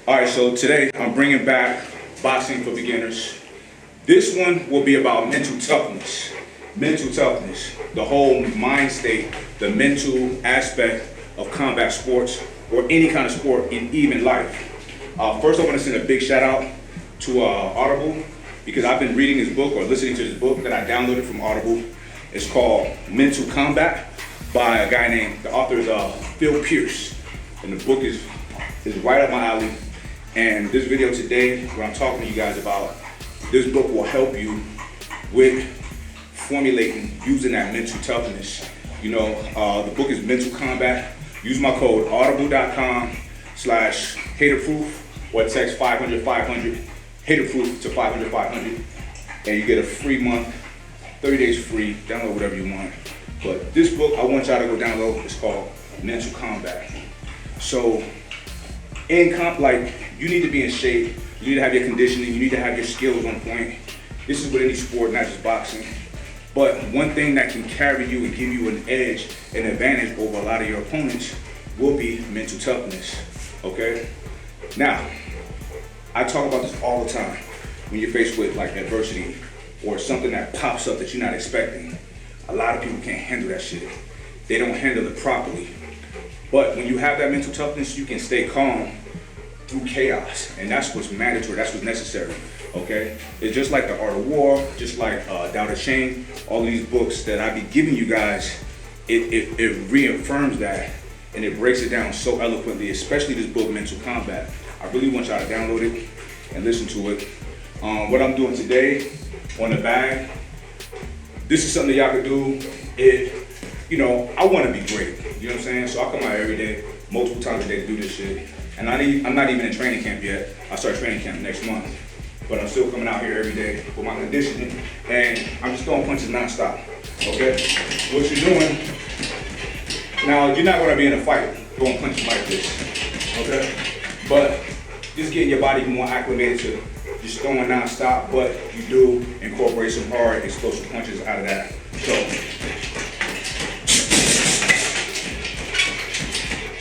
All right, so today I'm bringing back boxing for beginners. This one will be about mental toughness. Mental toughness, the whole mind state, the mental aspect of combat sports or any kind of sport in even life. First, I want to send a big shout out to Audible because I've been reading this book or listening to this book that I downloaded from Audible. It's called Mental Combat by a guy named, the author is Phil Pierce. And the book is right up my alley. And this video today, what I'm talking to you guys about, this book will help you with formulating, using that mental toughness. You know, the book is Mental Combat. Use my code audible.com/haterproof or text 500-500, haterproof to 500-500, and you get a free month, 30 days free, download whatever you want. But this book, I want y'all to go download, it's called Mental Combat. So, you need to be in shape, you need to have your conditioning, you need to have your skills on point. This is with any sport, not just boxing. But one thing that can carry you and give you an edge, an advantage over a lot of your opponents will be mental toughness, okay? Now, I talk about this all the time. When you're faced with like adversity or something that pops up that you're not expecting, a lot of people can't handle that shit. They don't handle it properly. But when you have that mental toughness, you can stay calm through chaos, and that's what's mandatory, that's what's necessary, okay? It's just like The Art of War, just like Tao Te Ching, all of these books that I be giving you guys, it reaffirms that, and it breaks it down so eloquently, especially this book, Mental Combat. I really want y'all to download it and listen to it. What I'm doing today on the bag, this is something that y'all can do. You know, I want to be great, you know what I'm saying? So I come out every day, multiple times a day to do this shit. And I'm not even in training camp yet. I start training camp next month. But I'm still coming out here every day with my conditioning. And I'm just throwing punches nonstop, okay? What you're doing, now you're not gonna be in a fight throwing punches like this, okay? But just getting your body more acclimated to just throwing nonstop, but you do incorporate some hard explosive punches out of that.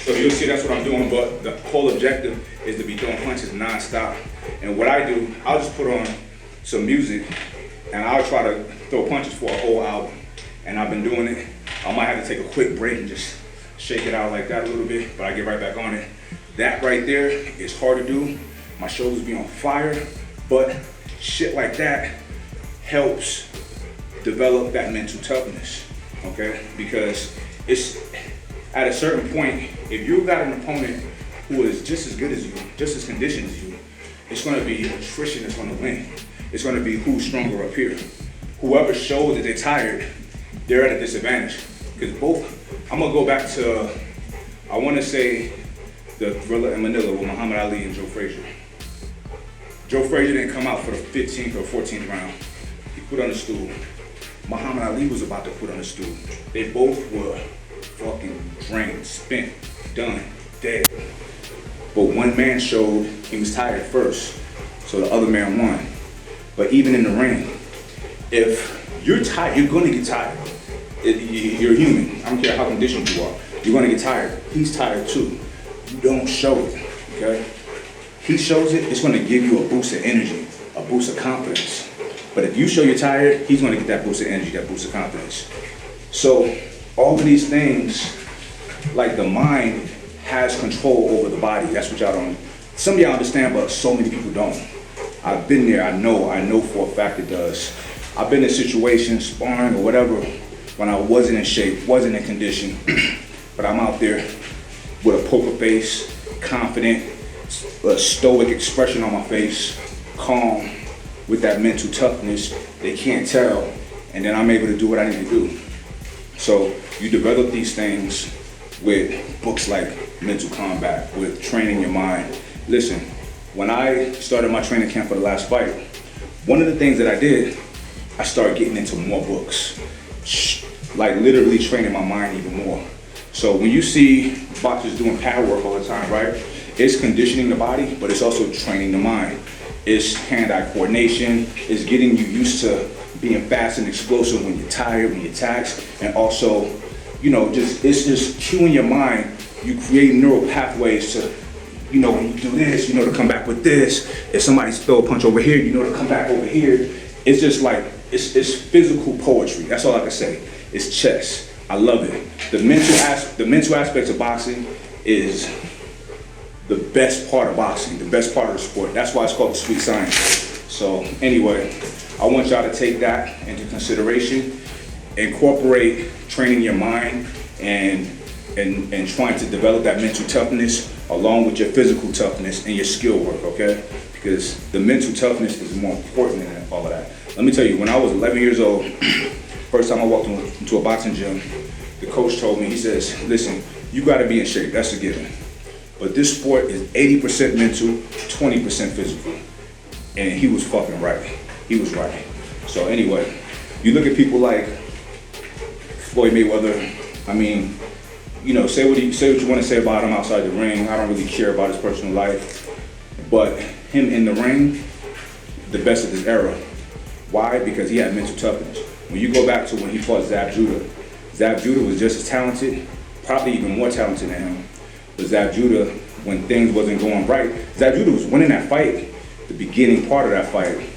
So you'll see that's what I'm doing, but the whole objective is to be throwing punches nonstop. And what I do, I'll just put on some music and I'll try to throw punches for a whole album. And I've been doing it. I might have to take a quick break and just shake it out like that a little bit, but I get right back on it. That right there is hard to do. My shoulders be on fire, but shit like that helps develop that mental toughness, okay? Because it's, at a certain point, if you got an opponent who is just as good as you, just as conditioned as you, it's gonna be attrition that's gonna win. It's gonna be who's stronger up here. Whoever shows that they're tired, they're at a disadvantage. Because I'm gonna go back to, I wanna say, the Thriller in Manila with Muhammad Ali and Joe Frazier. Joe Frazier didn't come out for the 15th or 14th round. He put on the stool. Muhammad Ali was about to put on the stool. They both were fucking drained, spent, done, dead. But one man showed he was tired first, so the other man won. But even in the ring, if you're tired, you're gonna get tired. You're human. I don't care how conditioned you are. You're gonna get tired. He's tired too. You don't show it, okay? He shows it, it's gonna give you a boost of energy, a boost of confidence. But if you show you're tired, he's gonna get that boost of energy, that boost of confidence. So all of these things, like the mind has control over the body. That's what y'all don't, some of y'all understand, but so many people don't. I've been there, I know for a fact it does. I've been in situations, sparring or whatever, when I wasn't in shape, wasn't in condition, but I'm out there with a poker face, confident, a stoic expression on my face, calm, with that mental toughness. They can't tell, and then I'm able to do what I need to do. So you develop these things with books like Mental Combat, with training your mind. Listen, when I started my training camp for the last fight, one of the things that I did, I started getting into more books, like literally training my mind even more. So when you see boxers doing pad work all the time, right? It's conditioning the body, but it's also training the mind. It's hand-eye coordination, it's getting you used to being fast and explosive when you're tired, when you're taxed, and also, you know, it's just cueing your mind. You create neural pathways to you know, when you do this, you know to come back with this. If somebody's throw a punch over here, you know to come back over here. It's just like, it's physical poetry. That's all I can say. It's chess. I love it. The mental aspects of boxing is the best part of boxing, the best part of the sport. That's why it's called the sweet science. So anyway, I want y'all to take that into consideration. Incorporate training your mind and trying to develop that mental toughness along with your physical toughness and your skill work, okay? Because the mental toughness is more important than all of that. Let me tell you, when I was 11 years old, first time I walked into a boxing gym, the coach told me, he says, listen, you gotta be in shape, that's a given. But this sport is 80% mental, 20% physical. And he was fucking right. He was right. So anyway, you look at people like Floyd Mayweather, I mean, you know, say what you want to say about him outside the ring. I don't really care about his personal life. But him in the ring, the best of his era. Why? Because he had mental toughness. When you go back to when he fought Zab Judah was just as talented, probably even more talented than him. But Zab Judah, when things wasn't going right, Zab Judah was winning that fight, the beginning part of that fight.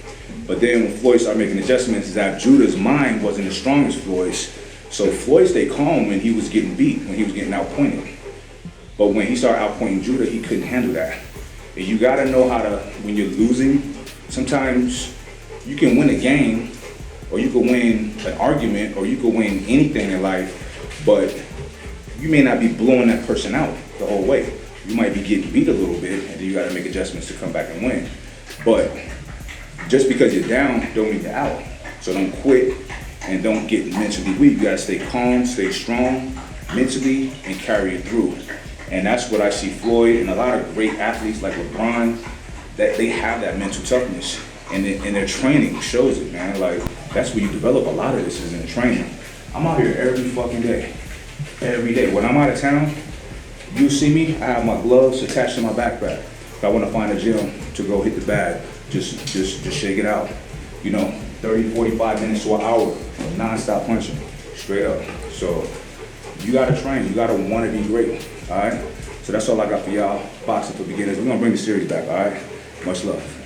But then when Floyd started making adjustments, Zab Judah's mind wasn't as strong as Floyd's. So Floyd stayed calm when he was getting beat, when he was getting outpointed. But when he started outpointing Judah, he couldn't handle that. And you gotta know how to, when you're losing, sometimes you can win a game, or you can win an argument, or you can win anything in life, but you may not be blowing that person out the whole way. You might be getting beat a little bit, and then you gotta make adjustments to come back and win. But just because you're down, don't mean you're out. So don't quit and don't get mentally weak. You gotta stay calm, stay strong mentally, and carry it through. And that's what I see Floyd and a lot of great athletes like LeBron, that they have that mental toughness. And their training shows it, man. Like, that's where you develop a lot of this is in the training. I'm out here every fucking day. Every day. When I'm out of town, you see me, I have my gloves attached to my backpack. If I want to find a gym to go hit the bag, just shake it out. You know, 30, 45 minutes to an hour, non-stop punching, straight up. So you gotta train, you gotta want to be great, all right? So that's all I got for y'all, Boxing for Beginners. We're gonna bring the series back, all right? Much love.